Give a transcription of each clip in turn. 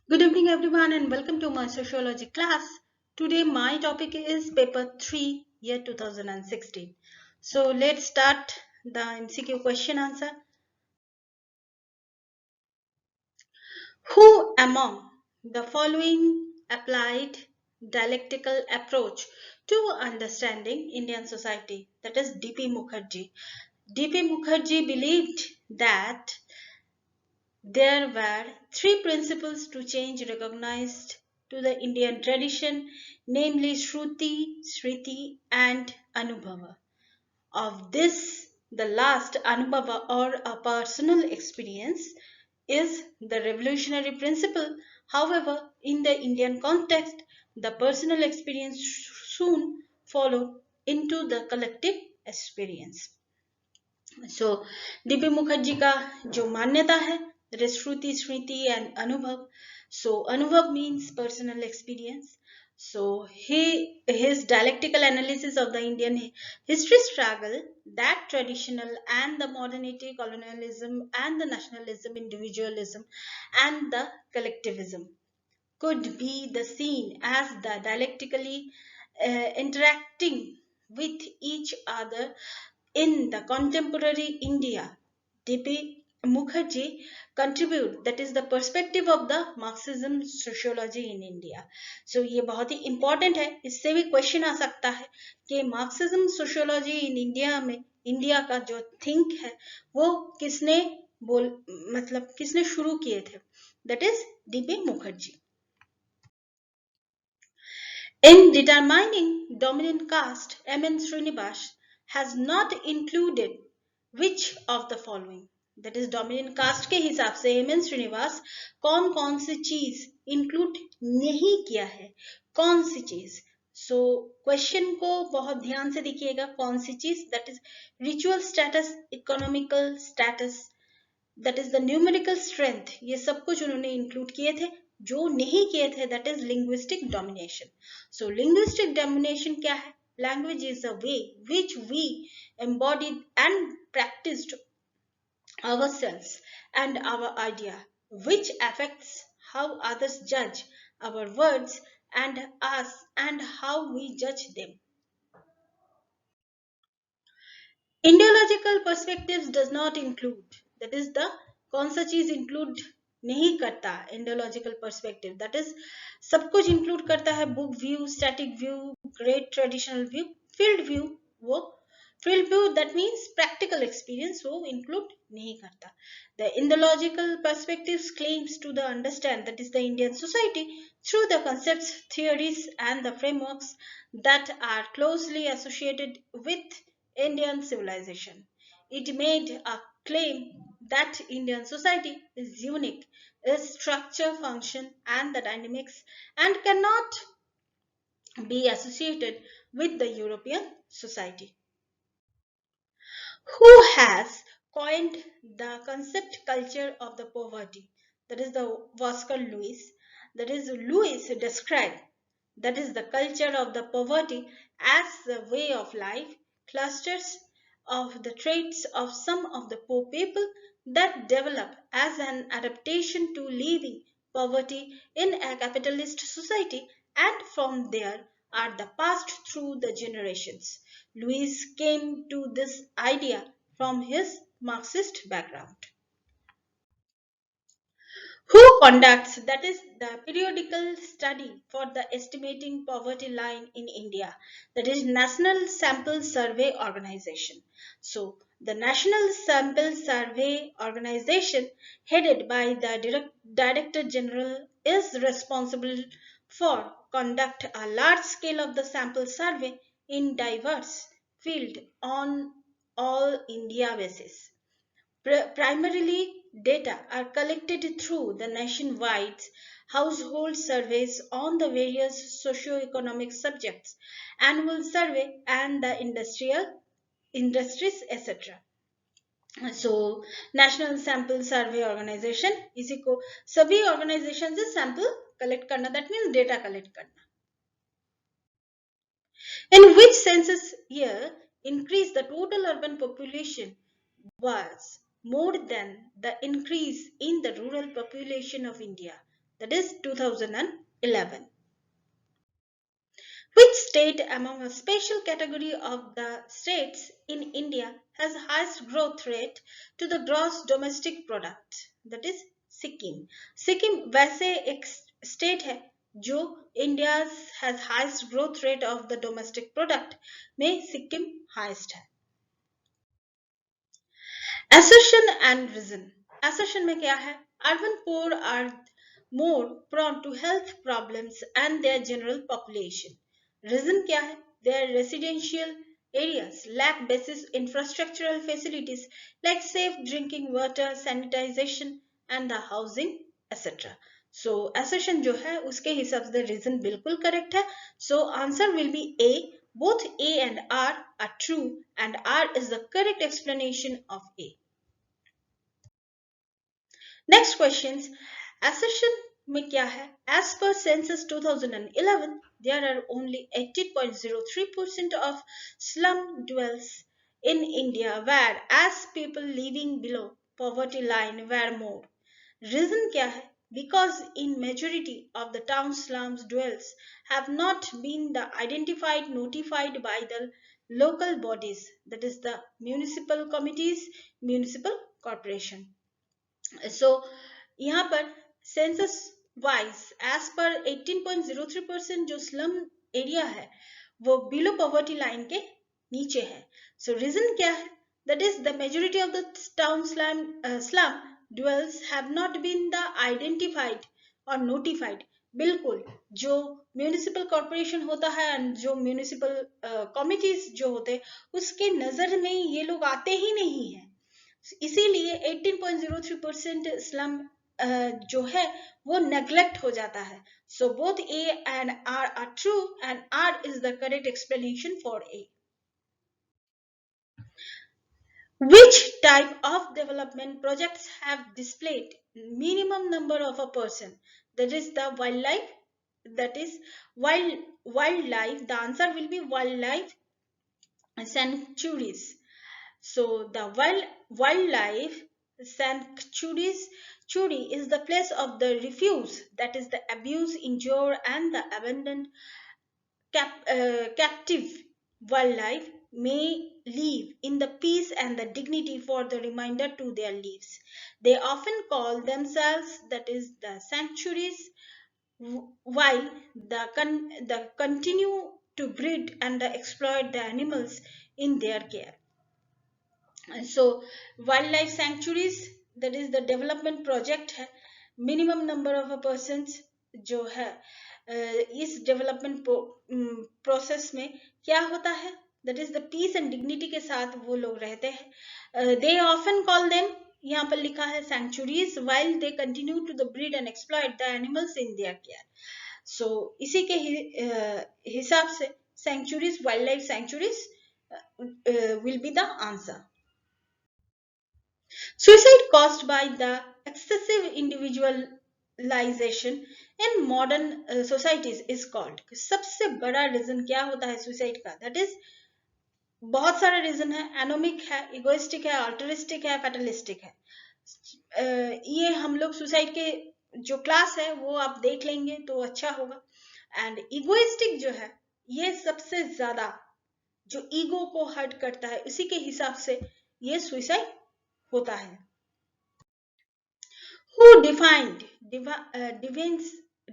Good evening, everyone, and welcome to my sociology class. Today, my topic is paper 3, year 2016. So, let's start the MCQ question answer. Who among the following applied dialectical approach to understanding Indian society? That is D.P. Mukherjee. D.P. Mukherjee believed that there were three principles to change recognized to the Indian tradition, namely Shruti, Smriti, and Anubhava. Of this, the last, Anubhava or a personal experience, is the revolutionary principle. However, in the Indian context, the personal experience soon followed into the collective experience. So DP Mukherjee का जो मान्यता है that is Shruti, Smriti and Anubhav. So Anubhav means personal experience. So his dialectical analysis of the Indian history struggle, that traditional and the modernity, colonialism and the nationalism, individualism and the collectivism could be the seen as the dialectically interacting with each other in the contemporary India. D.P. Mukherjee contribute that is the perspective of the Marxism sociology in India. So ये बहुत ही important है, इससे भी question आ सकता है कि Marxism sociology in India में India का जो think है वो किसने किसने शुरू किए थे? That is D.P. Mukherjee. In determining dominant caste, M.N. Srinivas has not included which of the following? That is dominant caste के हिसाब से M.N. Srinivas कौन कौन सी चीज include नहीं किया है? कौन सी चीज? So question को बहुत ध्यान से देखिएगा कौन सी चीज? That is ritual status, economical status, that is the numerical strength. ये सब कुछ उन्होंने include किए थे. जो नहीं किए थे that is linguistic domination. So linguistic domination क्या है? Language is a way which we embodied and practiced ourselves and our idea, which affects how others judge our words and us and how we judge them. Ideological perspectives does not include, that is the कौन सा चीज include नहीं करता ideological perspective, that is सब कुछ include करता है book view, static view, great traditional view, field view. वो field view that means practical experience वो include नहीं करता. The ideological perspectives claims to the understand that is the Indian society through the concepts, theories and the frameworks that are closely associated with Indian civilization. It made a claim that Indian society is unique, its structure, function, and the dynamics, and cannot be associated with the European society. Who has coined the concept culture of the poverty? That is the Vasco Lewis. That is Lewis described that is the culture of the poverty as the way of life, clusters of the traits of some of the poor people that develop as an adaptation to living poverty in a capitalist society, and from there are the passed through the generations. Lewis came to this idea from his Marxist background. Who conducts, that is the periodical study for the estimating poverty line in India, that is National Sample Survey Organization. So the National Sample Survey Organization headed by the Director General is responsible for conduct a large scale of the sample survey in diverse field on all India basis. Primarily, data are collected through the nationwide household surveys on the various socio-economic subjects, annual survey, and the industries, etc. So, National Sample Survey Organization इसी को सभी organization से sample collect करना, that means data collect करना. In which census year increase the total urban population was more than the increase in the rural population of India. that is 2011. Which state among a special category of the states in India has highest growth rate to the gross domestic product? That is Sikkim. Sikkim वैसे एक state है जो India has highest growth rate of the domestic product में Sikkim highest है. Assertion and reason. Assertion में क्या है? Urban poor are more prone to health problems and their general population. Reason क्या है? Their residential areas lack basic infrastructural facilities like safe drinking water, sanitization and the housing, etc. So assertion जो है उसके हिसाब से reason बिल्कुल correct है. So answer will be A. Both A and R are true and R is the correct explanation of A. Next questions. Assertion में क्या है? As per census 2011, there are only 80.03% of slum dwellers in India, whereas people living below poverty line were more. Reason क्या है? Because in majority of the town slums dwellers have not been identified, notified by the local bodies, that is the municipal committees, municipal corporation. So यहाँ पर census wise as per 18.03% जो slum area है वो below poverty line के नीचे है. सो reason क्या है? That is the majority of the town slum dwellers have not been the identified और notified. बिल्कुल जो म्यूनिसिपल कॉर्पोरेशन होता है एंड जो म्यूनिसिपल कमिटीज जो होते उसके नजर में ये लोग आते ही नहीं है. इसीलिए 18.03% स्लम जो है वो नेग्लेक्ट हो जाता है. So both A and R are true and R is the correct explanation for A. Which type of development projects have displayed minimum number of a person? That is the wildlife. That is wildlife. The answer will be wildlife sanctuaries. So the wildlife sanctuaries is the place of the refuse, that is the abuse, injure and the abandoned captive wildlife may live in the peace and the dignity for the remainder to their lives. They often call themselves, that is the sanctuaries, while the continue to breed and exploit the animals in their care. So wildlife sanctuaries, that is the development project है. minimum number of a persons जो है इस development process में क्या होता है? that is the peace and dignity के साथ वो लोग रहते हैं. they often call them, यहाँ पर लिखा है sanctuaries, while they continue to the breed and exploit the animals in their care. so इसी के हिसाब से sanctuaries, wildlife sanctuaries will be the answer. Suicide caused by the excessive individualization in modern societies is called. सबसे बड़ा reason क्या होता है suicide का? दैट इज बहुत सारे रीजन है. एनोमिक है, इगोइस्टिक है, अल्टरिस्टिक है, फैटलिस्टिक है. ये हम लोग सुसाइड के जो क्लास है वो आप देख लेंगे तो अच्छा होगा. एंड इगोइस्टिक जो है ये सबसे ज्यादा जो ईगो को हर्ट करता है, इसी के हिसाब से ये सुसाइड होता है. Who defined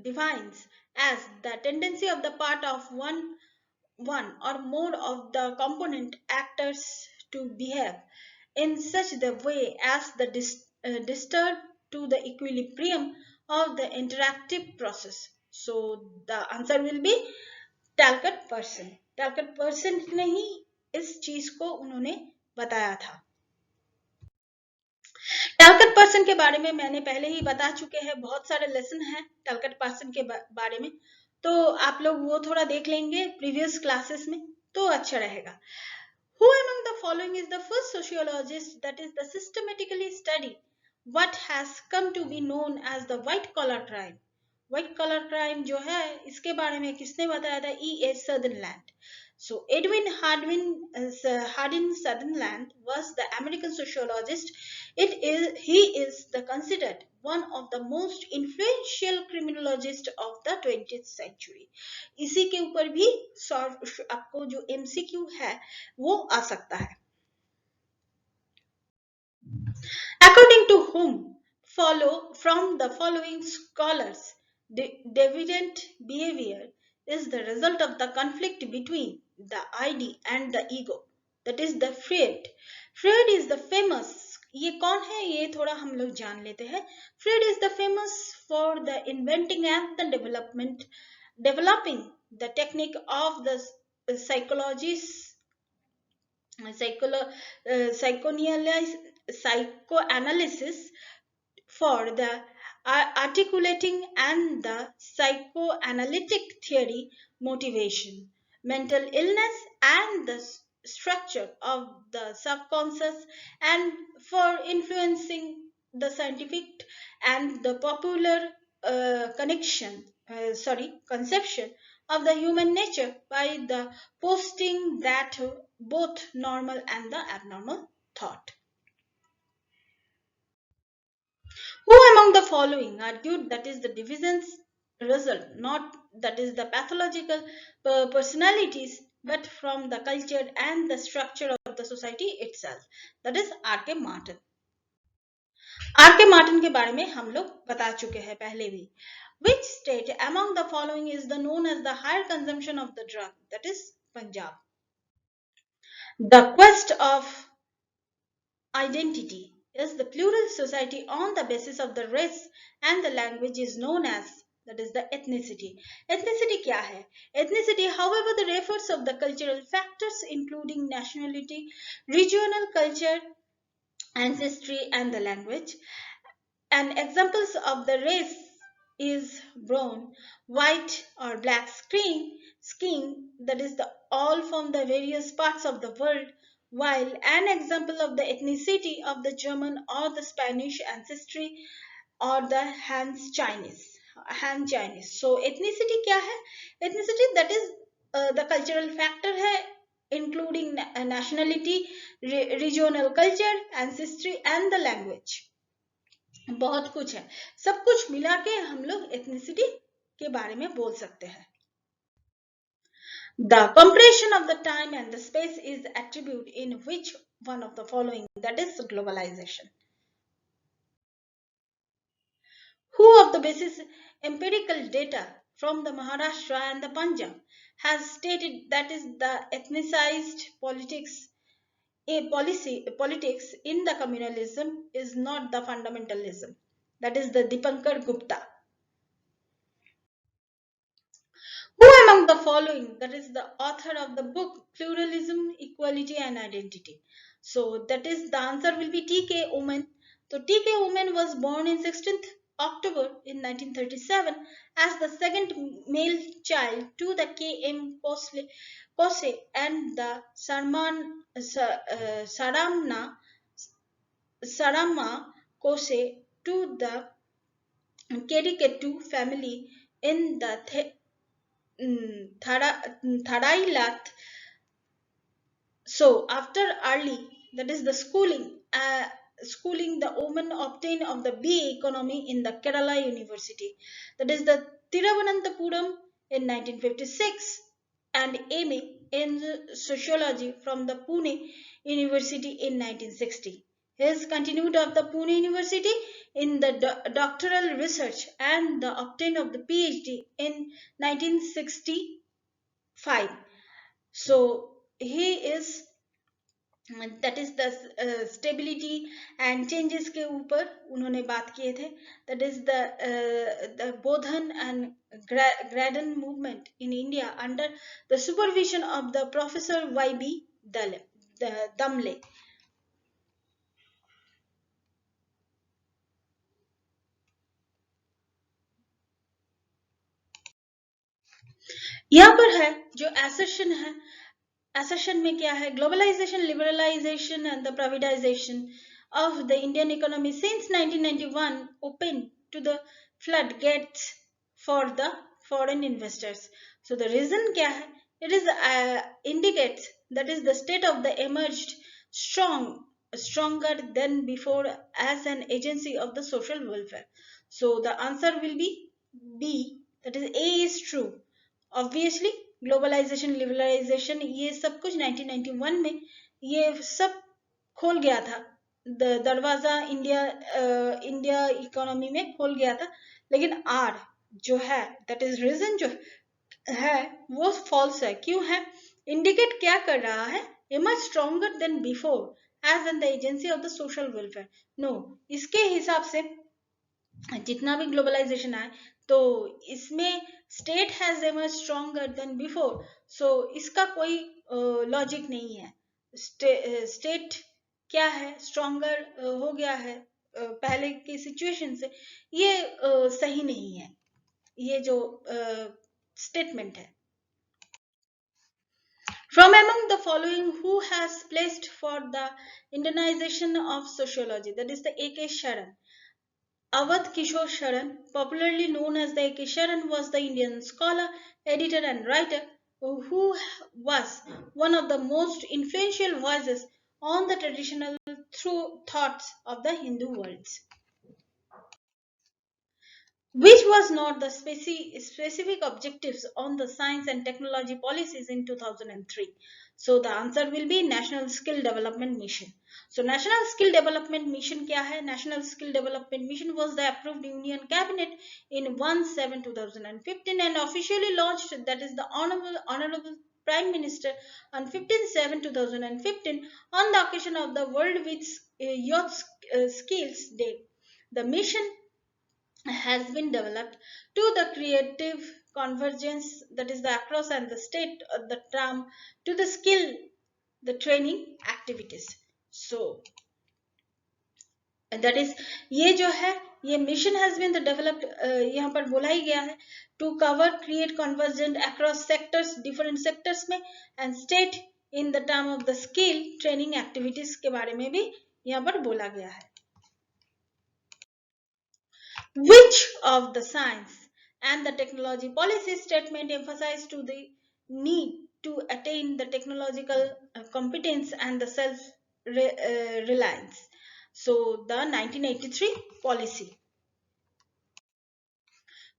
deviance as the tendency of the part of one or more of the component actors to behave in such the way as the disturb to the equilibrium of the interactive process? So the answer will be Talcott person. Talcott person ने ही इस चीज को उन्होंने बताया था. Talcott person के बारे में मैंने पहले ही बता चुके हैं. बहुत सारे लेसन हैं टैलकट पर्सन के बारे में, तो आप लोग वो थोड़ा देख लेंगे प्रीवियस क्लासेस में तो अच्छा रहेगा. Who among the following is the first sociologist that is the systematically study what has come to be known as the white collar crime? white collar crime जो है इसके बारे में किसने बताया था? E. A. Sutherland. So Edwin Hardin Sutherland was the American sociologist. He is the considered one of the most influential criminologists of the 20th century. इसी के ऊपर भी आपको जो MCQ है वो आ सकता है. According to whom, follow from the following scholars, deviant behavior is the result of the conflict between the ID and the ego. That is the Freud. Freud is the famous. ये कौन है ये थोड़ा हम लोग जान लेते हैं. Freud is the famous for the inventing and the developing the technique of the psychologists psychoanalysis for the articulating and the psychoanalytic theory motivation, mental illness, and the structure of the subconscious, and for influencing the scientific and the popular conception of the human nature by the posting that both normal and the abnormal thought. Who among the following argued that is the division's result, not that is the pathological personalities, but from the culture and the structure of the society itself? That is R.K. Martin. R.K. Martin के बारे में हम लोग बता चुके हैं पहले भी. Which state among the following is the known as the higher consumption of the drug? That is Punjab. The quest of identity is the plural society on the basis of the race and the language is known as, that is the ethnicity. Ethnicity क्या है? Ethnicity, however, the refers of the cultural factors including nationality, regional culture, ancestry, and the language. And examples of the race is brown, white, or black skin, that is the all from the various parts of the world, while an example of the ethnicity of the German or the Spanish ancestry or the Han Chinese. So ethnicity क्या है? Ethnicity, that is the cultural factor है, including nationality, regional culture, ancestry, and the language. बहुत कुछ है. सब कुछ मिला के हम लोग एथनिसिटी के बारे में बोल सकते हैं. The compression of the time and the space is attribute in which one of the following, that is globalization. Who of the basis empirical data from the Maharashtra and the Punjab has stated that is the ethnicized politics in the communalism is not the fundamentalism? That is the Dipankar Gupta. Who among the following, that is the author of the book Pluralism, Equality and Identity? So that is the answer will be T.K. Oman. So T.K. Oman was born in 16th October in 1937 as the second male child to the K.M. Kose and the Sarama Kose to the Keriketu family in the Thadailat. So after early, that is the schooling, the woman obtained of the BA economy in the Kerala University. That is the Thiruvananthapuram in 1956 and MA in sociology from the Pune University in 1960. He has continued of the Pune University in the doctoral research and the obtain of the PhD in 1965. So he is, that is the stability and changes के ऊपर उन्होंने बात किए थे. That is the Bodhan and Graden movement in India under the supervision of the Professor Y.B. Damle. यहाँ पर है जो assertion है. Assertion में क्या है? Globalization, liberalization and the privatization of the Indian economy since 1991 opened to the floodgates for the foreign investors. So the reason क्या है? It is indicates that is the state of the emerged stronger than before as an agency of the social welfare. So the answer will be B, that is A is true. Obviously globalisation liberalisation ये सब कुछ 1991 में ये सब खोल गया था, दरवाजा इंडिया इंडिया इकोनॉमी में खोल गया था, लेकिन आर जो है दैट इज रीजन जो है वो फॉल्स है। क्यों है? इंडिकेट क्या कर रहा है? Emerge stronger than before as an the agency of the social welfare. No, इसके हिसाब से जितना भी ग्लोबलाइजेशन आए तो इसमें state has emerge stronger than before, so इसका कोई लॉजिक नहीं है। स्टेट क्या है? स्ट्रॉन्गर हो गया है पहले की सिचुएशन से, ये सही नहीं है, ये जो स्टेटमेंट है। From among the following, who has placed for the Indianization of sociology? That is the A.K. Sharan. Awadh Kishore Sharan, popularly known as the A.K. Sharan, was the Indian scholar, editor, and writer who was one of the most influential voices on the traditional thoughts of the Hindu worlds, which was not the specific objectives on the science and technology policies in 2003. So the answer will be National Skill Development Mission. So National Skill Development Mission क्या है? National Skill Development Mission was the approved Union Cabinet in 1/7/2015 and officially launched, that is the Honorable Prime Minister, on 15/7/2015 on the occasion of the World Youth Skills Day. The mission has been developed to the creative convergence, that is the across and the state the term to the skill the training activities. So that is ये जो है ये mission has been developed, यहाँ पर बोला ही गया है to cover create convergent across sectors, different sectors में, and state in the term of the skill training activities के बारे में भी यहाँ पर बोला गया है। Which of the science and the technology policy statement emphasized to the need to attain the technological competence and the self-reliance? So the 1983 policy.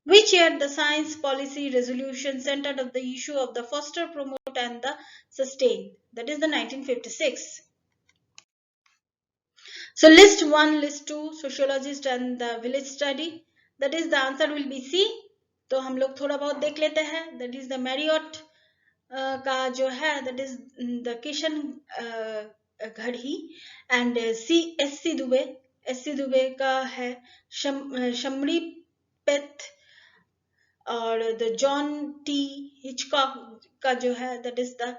Which year the science policy resolution centered on the issue of the foster, promote and the sustain? That is the 1956. So list 1, list 2, sociologist and the village study. That is the answer will be C. तो हम लोग थोड़ा बहुत देख लेते हैं। That is the Marriott का जो है, that is the किशन घड़ी, and S.C. दुबे का है शमरी पेथ, और the John T. Hitchcock का जो है that is the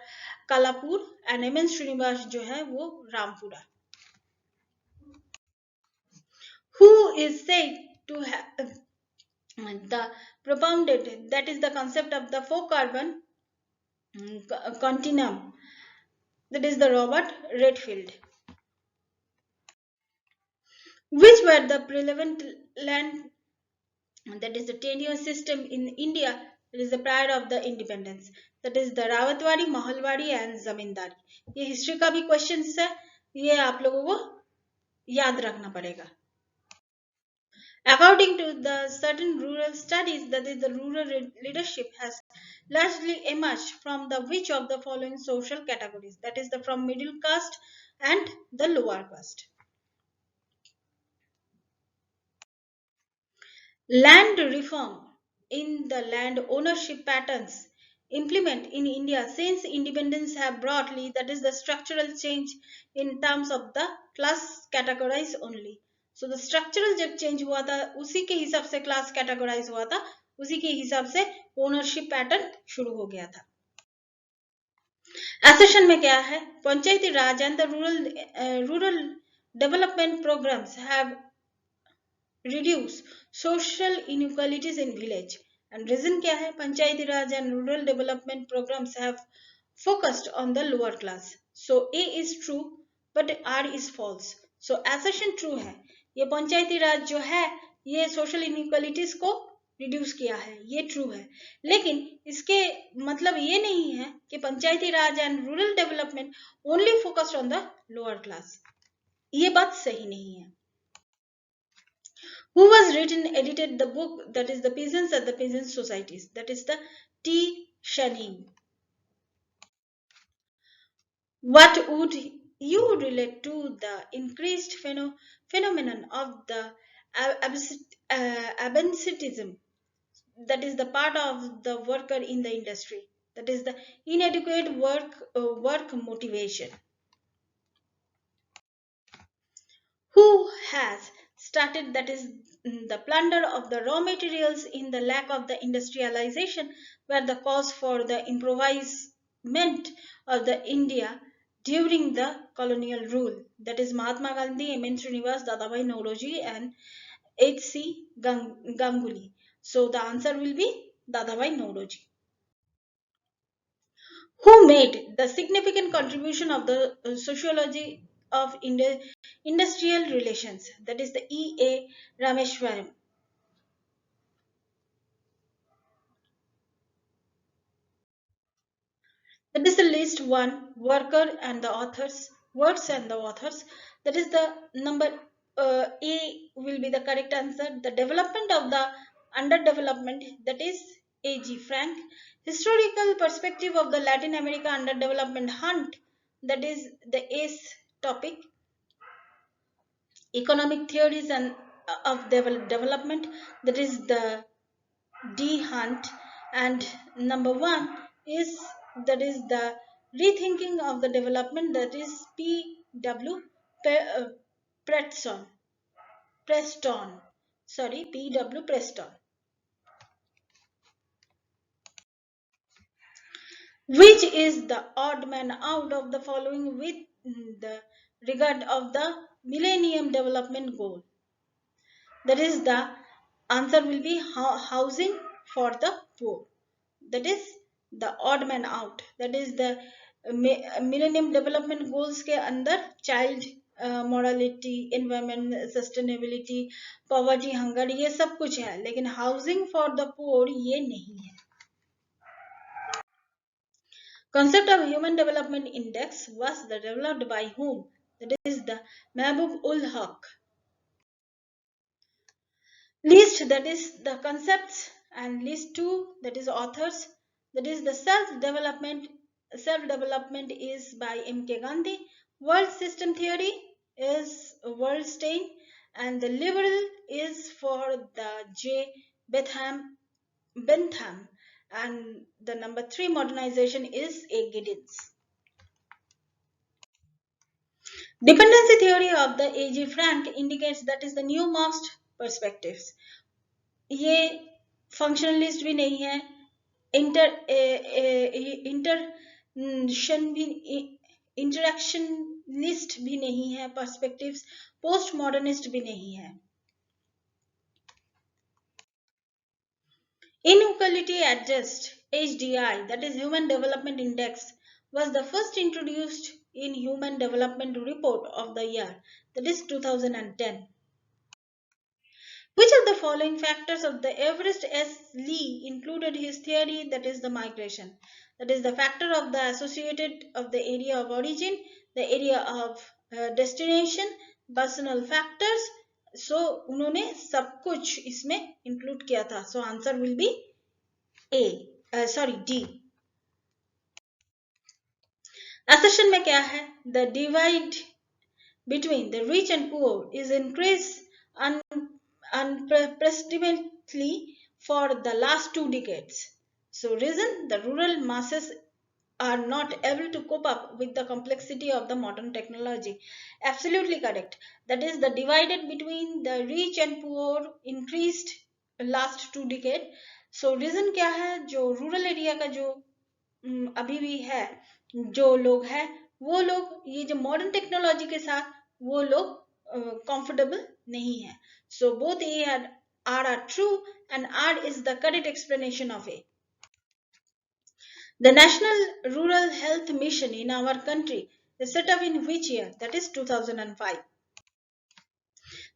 Kalapur, and M.N. Srinivas जो है वो Rampura. Who is said to have the propounded, that is the concept of the four carbon continuum? That is the Robert Redfield. Which were the prevalent land, that is the tenure system in India, that is the prior of the independence? That is the Rawatwari, Mahalwari and Zamindari. ये history का भी question है, ये आप लोगों को याद रखना पड़ेगा। According to the certain rural studies, that is the rural leadership has largely emerged from the which of the following social categories? That is the from middle caste and the lower caste. Land reform in the land ownership patterns implement in India since independence have broadly, that is the structural change in terms of the class categorized only. So the structural जब change हुआ था उसी के हिसाब से class categorise हुआ था, उसी के हिसाब से ओनरशिप पैटर्न शुरू हो गया था। एसेशन में क्या है? Panchayati Raj and the rural development programmes have reduce social inequalities in village, and reason क्या है? पंचायती राज and rural development programs have focused on the lower class. So A is true but R is false. So assertion true है, ये पंचायती राज जो है ये social inequalities को reduce किया है, ये ट्रू है, लेकिन इसके मतलब ये नहीं है कि Panchayati Raj and rural development only focused on the lower class, ये बात सही नहीं है. Who was written edited the book, that is the peasants and the peasant societies, that is the T. Shanin. What would you relate to the increased phenomenon of the absenteeism, that is the part of the worker in the industry, that is the inadequate work motivation? Who has started, that is the plunder of the raw materials in the lack of the industrialization were the cause for the impoverishment of the India during the colonial rule, that is Mahatma Gandhi, M.N. Srinivas, Dadabhai Nauroji and H.C. Ganguly. So the answer will be Dadabhai Nauroji, who made the significant contribution of the sociology of industrial relations, that is the E.A. Rameshwaram. That is the list one, worker and the authors, words and the authors. That is the number A will be the correct answer. The development of the underdevelopment, that is A.G. Frank. Historical perspective of the Latin America underdevelopment hunt, that is the ACE topic. Economic theories and of development, that is the D Hunt, and number one is, that is the rethinking of the development, that is P.W. Preston. Preston. Sorry, P.W. Preston. Which is the odd man out of the following with the regard of the Millennium Development Goal? That is the answer will be housing for the poor. That is the odd man out. That is the Millennium Development Goals के अंदर child morality, environment, sustainability, poverty, hunger ये सब कुछ है, लेकिन housing for the poor ये नहीं है. Concept of Human Development Index was developed by whom? That is the Mahbub ul Haq. List, that is the concepts, and list two, that is authors, that is the self-development is by M.K. Gandhi, world system theory is Worldstein, and the liberal is for the J. Bentham, and the number three modernization is A. Giddens. Dependency theory of the A.G. Frank indicates that is the new Marxist perspectives. ये functionalist भी नहीं है, इंटरक्शनलिस्ट भी नहीं है, perspectives post modernist भी नहीं है. Inequality Adjust HDI, that is Human Development Index, was the first introduced in Human Development Report of the year, that is 2010. Which of the following factors of the Everest S. Lee included his theory, that is the migration? That is the factor of the associated of the area of origin, the area of destination, personal factors. So उन्होंने सब कुछ इसमें include किया था. So answer will be D. Assertion में क्या है? The divide between the rich and poor is increased unprecedentedly for the last 2 decades. So reason, the rural masses are not able to cope up with the complexity of the modern technology. Absolutely correct. That is the divided between the rich and poor increased last 2 decades. So reason क्या है? जो rural area का जो अभी भी है, जो लोग हैं वो लोग ये जो मॉडर्न टेक्नोलॉजी के साथ वो लोग comfortable नहीं है. So both A and R are true, and R is the correct explanation of A. The National Rural Health Mission in our country is set up in which year? That is 2005.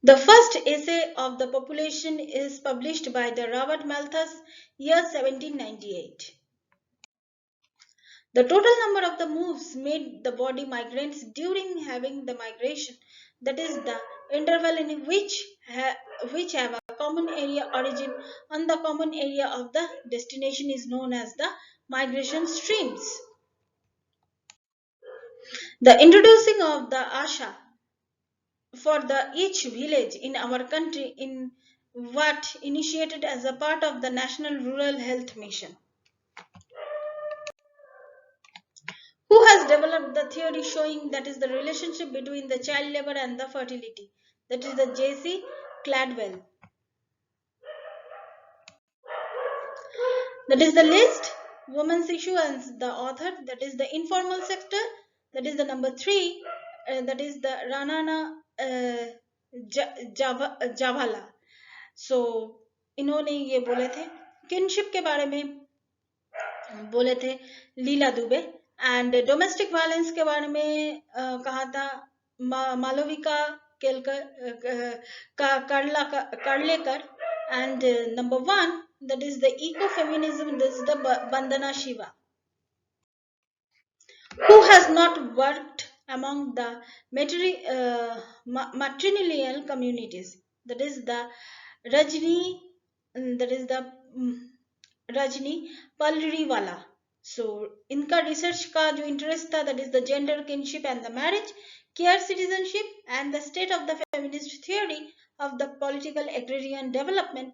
The first essay of the population is published by the Robert Malthus, year 1798. The total number of the moves made the body migrants during having the migration, that is the interval in which have a common area origin on the common area of the destination, is known as the migration streams. The introducing of the Asha for the each village in our country in what initiated as a part of the National Rural Health Mission. Who has developed the theory showing that is the relationship between the child labor and the fertility? That is the J.C. Cladwell. That is the list, women's issue and the author, that is the informal sector, that is the number 3, that is the Ranana Javala. So इन्होंने ये बोले थे kinship के बारे में बोले थे लीला Dubey and domestic violence के बारे में कहा था Malvika Karlekar, and number 1, that is the ecofeminism, this is the Bandana Shiva. Who has not worked among the matrilineal communities? That is the Rajni, that is the Rajni Palriwala. So इनका research का जो interest था, that is the gender kinship and the marriage, care citizenship, and the state of the feminist theory of the political agrarian development,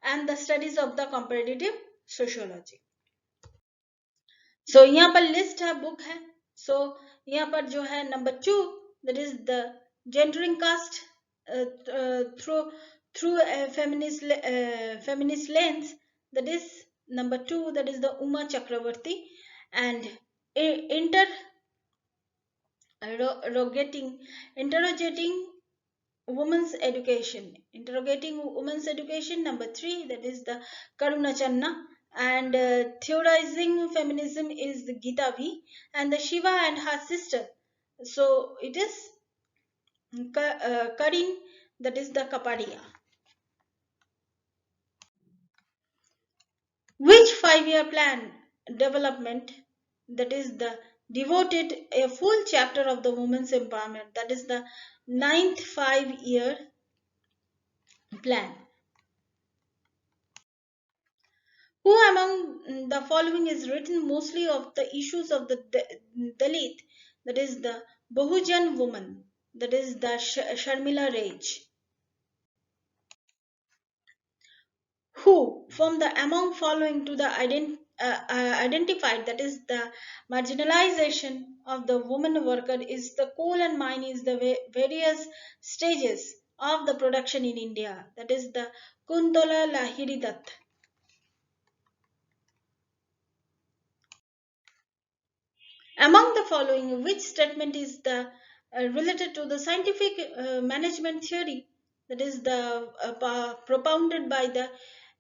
and the studies of the comparative sociology. So यहाँ पर list है, book है. So यहाँ पर जो है number 2, that is the gendering caste through a feminist lens, that is number 2, that is the Uma Chakravarti, and interrogating women's education, number 3, that is the Karuna Channa, and theorizing feminism is the Gita V, and the Shiva and her sister, so it is Karin, that is the Kapadia. Which 5-year plan development, that is the devoted a full chapter of the women's empowerment, that is the 9th 5-year plan. Who among the following is written mostly of the issues of the Dalit, that is the Bahujan woman, that is the Sharmila Raj. Who from the among following to the identified, that is the marginalization of the woman worker is the coal and mine is the various stages of the production in India, that is the Kuntola Lahiri Dutt. Among the following, which statement is the related to the scientific management theory, that is the propounded by the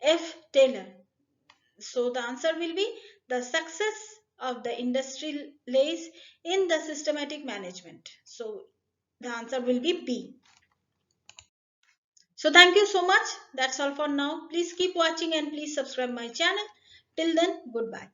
F. Taylor? So the answer will be the success of the industry lays in the systematic management. So the answer will be B. So thank you so much. That's all for now. Please keep watching and please subscribe my channel. Till then, goodbye.